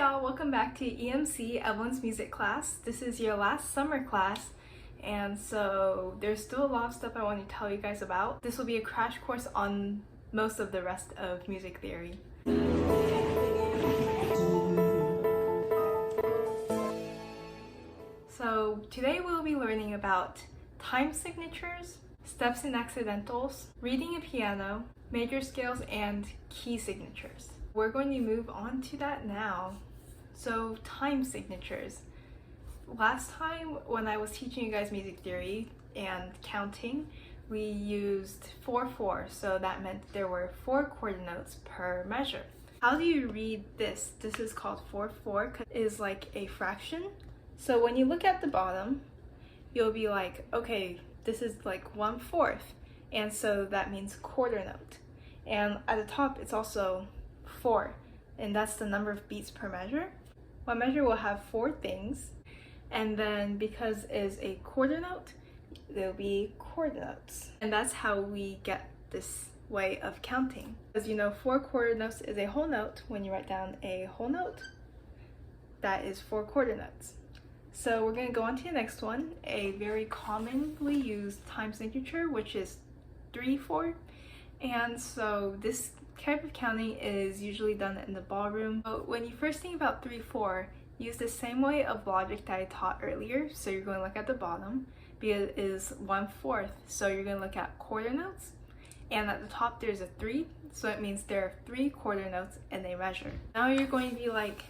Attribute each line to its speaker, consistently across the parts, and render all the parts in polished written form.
Speaker 1: y'all, welcome back to EMC, Evelyn's music class. This is your last summer class, and so there's still a lot of stuff I want to tell you guys about. This will be a crash course on most of the rest of music theory. So today we'll be learning about time signatures, steps and accidentals, reading a piano, major scales, and key signatures. We're going to move on to that now. So time signatures. Last time when I was teaching you guys music theory and counting, we used 4/4, so that meant there were 4 quarter notes per measure. How do you read this? This is called 4/4 because it is like a fraction. So when you look at the bottom, you'll be like, okay, this is like 1/4, and so that means quarter note. And at the top, it's also 4, and that's the number of beats per measure. One measure will have 4 things, and then because it's a quarter note, there'll be quarter notes. And that's how we get this way of counting. As you know, 4 quarter notes is a whole note. When you write down a whole note, that is 4 quarter notes. So we're going to go on to the next one, a very commonly used time signature, which is 3/4. And so this type of counting is usually done in the ballroom. But when you first think about 3/4, use the same way of logic that I taught earlier. So you're going to look at the bottom because it is 1/4. So you're going to look at quarter notes, and at the top there's a 3. So it means there are 3 quarter notes in a measure. Now you're going to be like,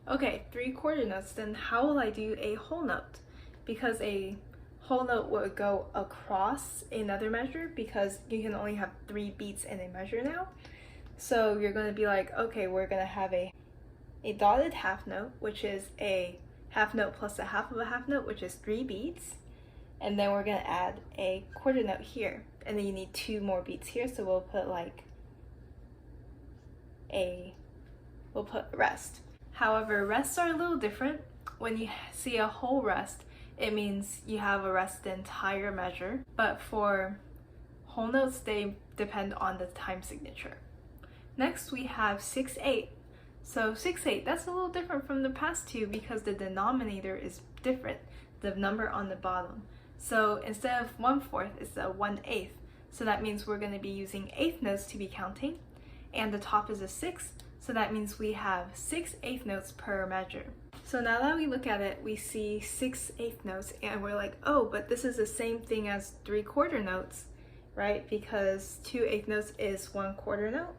Speaker 1: okay, 3 quarter notes, then how will I do a whole note? Because a whole note would go across another measure because you can only have 3 beats in a measure now. So you're going to be like, okay, we're going to have a dotted half note, which is a half note plus a half of a half note, which is 3 beats. And then we're going to add a quarter note here. And then you need 2 more beats here, so we'll put we'll put rest. However, rests are a little different. When you see a whole rest, it means you have a rest the entire measure. But for whole notes, they depend on the time signature. Next, we have 6/8. So 6/8, that's a little different from the past two because the denominator is different, the number on the bottom. So instead of 1/4, it's a 1/8. So that means we're going to be using eighth notes to be counting. And the top is a 6. So that means we have 6 eighth notes per measure. So now that we look at it, we see 6 eighth notes and we're like, oh, but this is the same thing as 3 quarter notes, right? Because 2 eighth notes is 1 quarter note.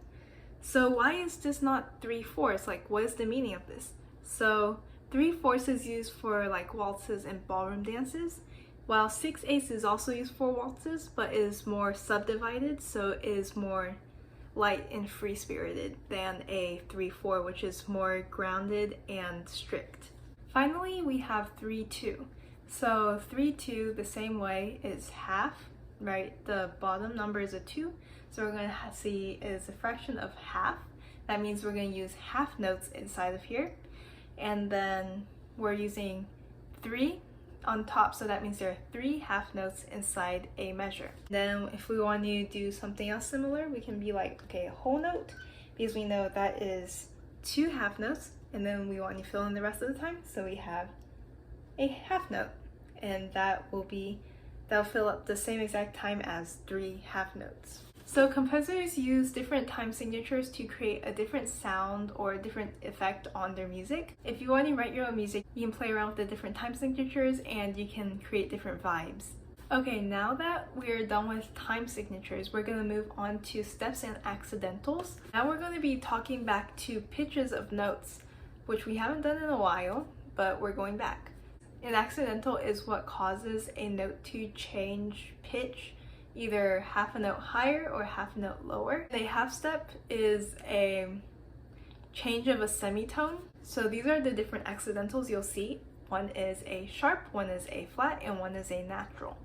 Speaker 1: So why is this not 3/4? Like, what is the meaning of this? So 3/4 is used for like waltzes and ballroom dances, while 6/8 is also used for waltzes, but is more subdivided, so it is more light and free-spirited than a 3/4, which is more grounded and strict. Finally, we have 3/2. So 3/2, the same way, is half, right? The bottom number is a 2, so we're going to see is a fraction of half. That means we're going to use half notes inside of here, and then we're using 3 on top, so that means there are 3 half notes inside a measure. Then if we want to do something else similar, we can be like, okay, a whole note, because we know that is 2 half notes, and then we want to fill in the rest of the time, so we have a half note, and that'll fill up the same exact time as 3 half notes. So composers use different time signatures to create a different sound or a different effect on their music. If you want to write your own music, you can play around with the different time signatures and you can create different vibes. Okay, now that we're done with time signatures, we're going to move on to steps and accidentals. Now we're going to be talking back to pitches of notes, which we haven't done in a while, but we're going back. An accidental is what causes a note to change pitch, either half a note higher or half a note lower. A half step is a change of a semitone. So these are the different accidentals you'll see. One is a sharp, one is a flat, and one is a natural.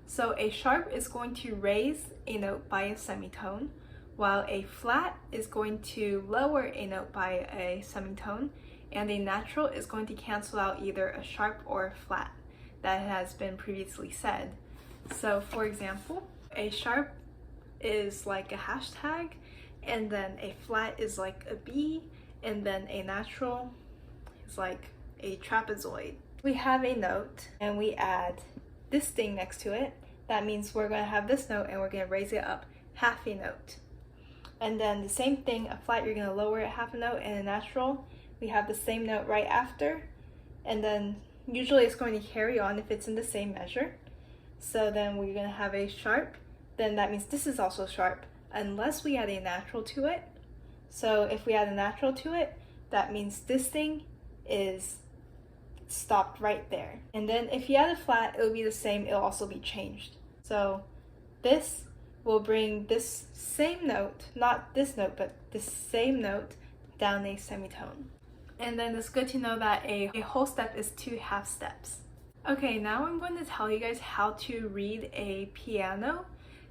Speaker 1: So a sharp is going to raise a note by a semitone, while a flat is going to lower a note by a semitone, and a natural is going to cancel out either a sharp or a flat. That has been previously said. So for example, a sharp is like a hashtag, and then a flat is like a B, and then a natural is like a trapezoid. We have a note and we add this thing next to it. That means we're going to have this note and we're going to raise it up half a note. And then the same thing, a flat, you're going to lower it half a note, and a natural, we have the same note right after. And then usually it's going to carry on if it's in the same measure. So then we're going to have a sharp, then that means this is also sharp unless we add a natural to it. So if we add a natural to it, that means this thing is stopped right there. And then if you add a flat, it'll be the same, it'll also be changed. So this will bring this same note, not this note, but this same note down a semitone. And then it's good to know that a whole step is 2 half steps. Okay, now I'm going to tell you guys how to read a piano,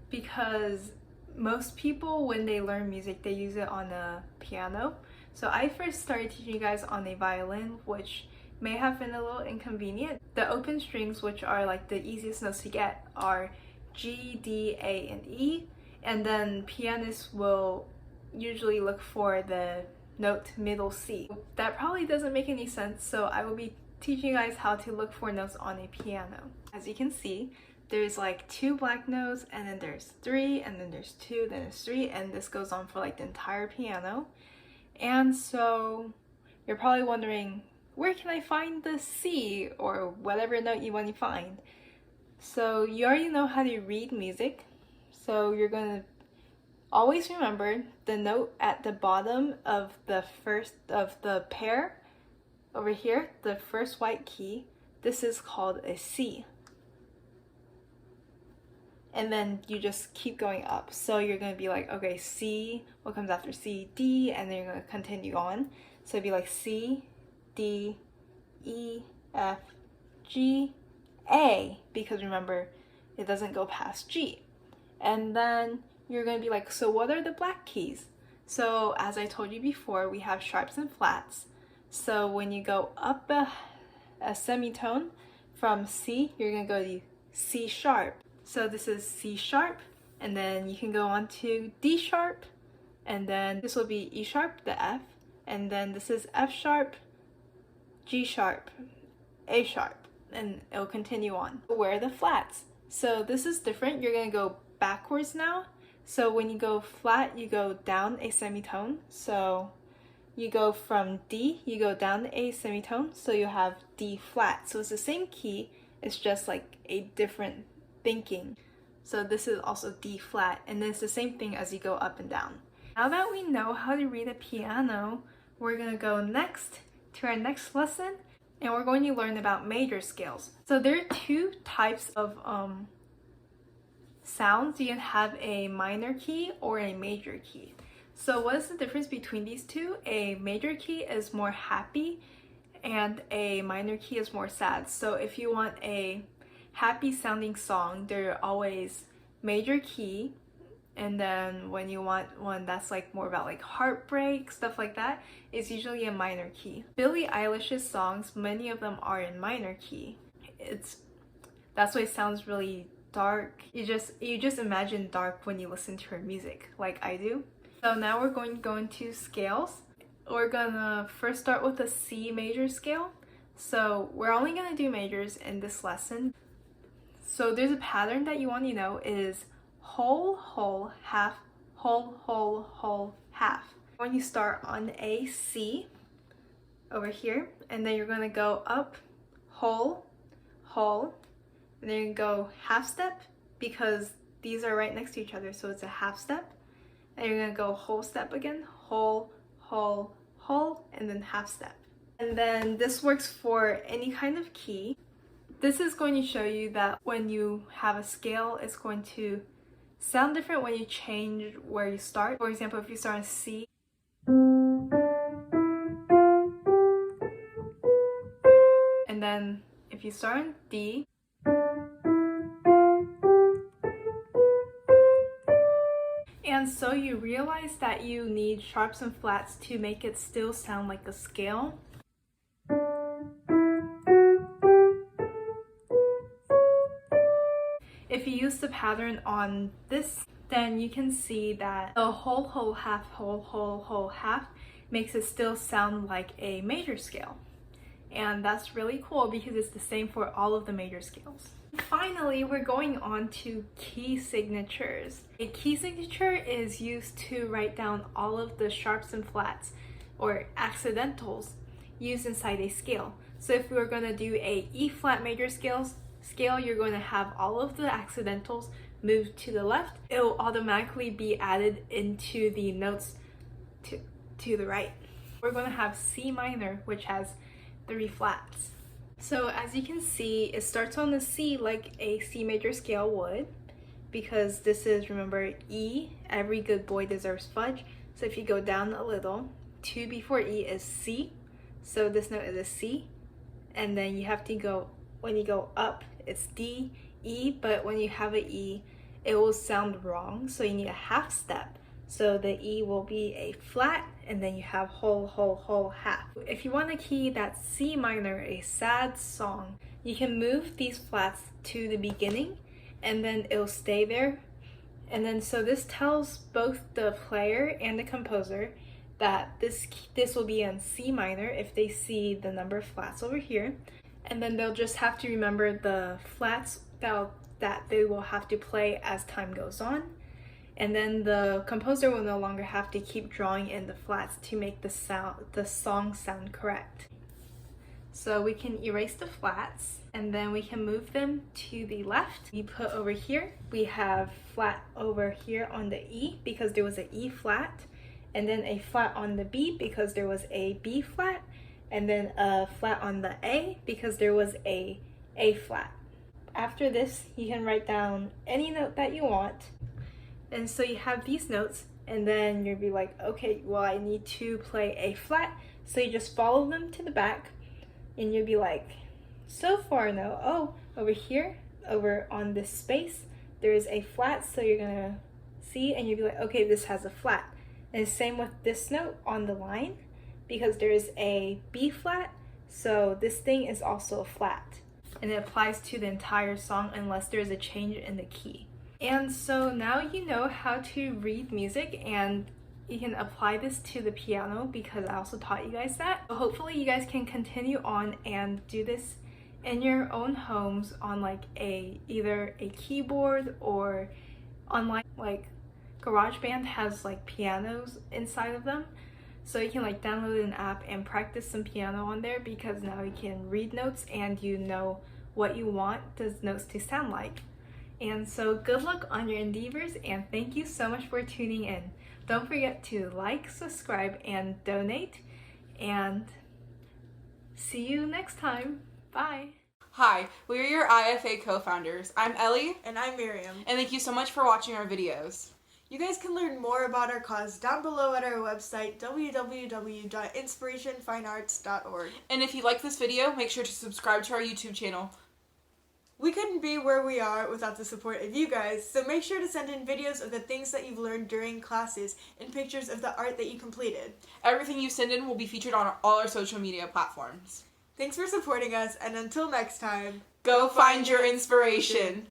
Speaker 1: because most people, when they learn music, they use it on a piano. So I first started teaching you guys on a violin, which may have been a little inconvenient. The open strings, which are like the easiest notes to get, are G, D, A, and E, and then pianists will usually look for the note middle C. That probably doesn't make any sense, so I will be teaching you guys how to look for notes on a piano. As you can see, there's like 2 black notes, and then there's 3, and then there's 2, then there's 3, and this goes on for like the entire piano. And so you're probably wondering, where can I find the C, or whatever note you want to find? So you already know how to read music, so you're going to always remember the note at the bottom of the first of the pair over here, the first white key. This is called a C. And then you just keep going up. So you're going to be like, okay, C, what comes after C? D, and then you're going to continue on. So it'd be like C, D, E, F, G, A, because remember, it doesn't go past G. And then you're going to be like, so what are the black keys? So as I told you before, we have sharps and flats. So when you go up a semitone from C, you're going to go to C sharp. So this is C sharp, and then you can go on to D sharp, and then this will be E sharp, the F, and then this is F sharp, G sharp, A sharp, and it'll continue on. Where are the flats? So this is different. You're going to go backwards now. So when you go flat, you go down a semitone. So you go from D, you go down a semitone, so you have D flat. So it's the same key, it's just like a different thinking. So this is also D flat, and then it's the same thing as you go up and down. Now that we know how to read a piano, we're going to go next to our next lesson, and we're going to learn about major scales. So there are 2 types of sounds. You can have a minor key or a major key. So what is the difference between these 2? A major key is more happy and a minor key is more sad. So if you want a happy sounding song, they're always major key, and then when you want one that's like more about like heartbreak, stuff like that, it's usually a minor key. Billie Eilish's songs, many of them are in minor key. That's why it sounds really dark. You just imagine dark when you listen to her music, like I do. So now we're going to go into scales. We're gonna first start with the C major scale. So we're only gonna do majors in this lesson. So there's a pattern that you want to know is whole, whole, half, whole, whole, whole, half. When you start on a C over here, and then you're going to go up, whole, whole, and then you go half step, because these are right next to each other, so it's a half step. And you're going to go whole step again, whole, whole, whole, and then half step. And then this works for any kind of key. This is going to show you that when you have a scale, it's going to sound different when you change where you start. For example, if you start on C, and then if you start on D, and so you realize that you need sharps and flats to make it still sound like a scale. If you use the pattern on this, then you can see that the whole, whole, half, whole, whole, whole, half makes it still sound like a major scale. And that's really cool because it's the same for all of the major scales. Finally, we're going on to key signatures. A key signature is used to write down all of the sharps and flats or accidentals used inside a scale. So if we were going to do a E flat major scale, you're going to have all of the accidentals moved to the left. It will automatically be added into the notes to the right. We're going to have C minor, which has 3 flats. So as you can see, it starts on the C like a C major scale would, because this is, remember, E, every good boy deserves fudge. So if you go down a little, 2 before E is C, so this note is a C, and then you have to go, when you go up, it's D, E, but when you have an E, it will sound wrong, so you need a half step. So the E will be a flat, and then you have whole, whole, whole, half. If you want to key that C minor, a sad song, you can move these flats to the beginning, and then it'll stay there. And then so this tells both the player and the composer that this will be on C minor if they see the number of flats over here. And then they'll just have to remember the flats that they will have to play as time goes on. And then the composer will no longer have to keep drawing in the flats to make the song sound correct. So we can erase the flats, and then we can move them to the left. We put over here, we have flat over here on the E because there was an E flat, and then a flat on the B because there was a B flat, and then a flat on the A because there was a flat. After this, you can write down any note that you want. And so you have these notes, and then you'll be like, okay, well, I need to play a flat. So you just follow them to the back, and you'll be like, so far no, oh, over here, over on this space, there is a flat, so you're gonna see, and you'll be like, okay, this has a flat. And same with this note on the line, because there is a B flat, so this thing is also a flat. And it applies to the entire song unless there's a change in the key. And so now you know how to read music, and you can apply this to the piano because I also taught you guys that. So hopefully you guys can continue on and do this in your own homes on like either a keyboard or online. Like GarageBand has like pianos inside of them, so you can like download an app and practice some piano on there, because now you can read notes and you know what you want those notes to sound like. And so good luck on your endeavors, and thank you so much for tuning in. Don't forget to like, subscribe, and donate, and see you next time. Bye.
Speaker 2: Hi, we're your IFA co-founders. I'm Ellie.
Speaker 3: And I'm Miriam.
Speaker 2: And thank you so much for watching our videos.
Speaker 3: You guys can learn more about our cause down below at our website, www.inspirationfinearts.org.
Speaker 2: And if you like this video, make sure to subscribe to our YouTube channel.
Speaker 3: We couldn't be where we are without the support of you guys, so make sure to send in videos of the things that you've learned during classes and pictures of the art that you completed.
Speaker 2: Everything you send in will be featured on all our social media platforms.
Speaker 3: Thanks for supporting us, and until next time,
Speaker 2: Go find your inspiration.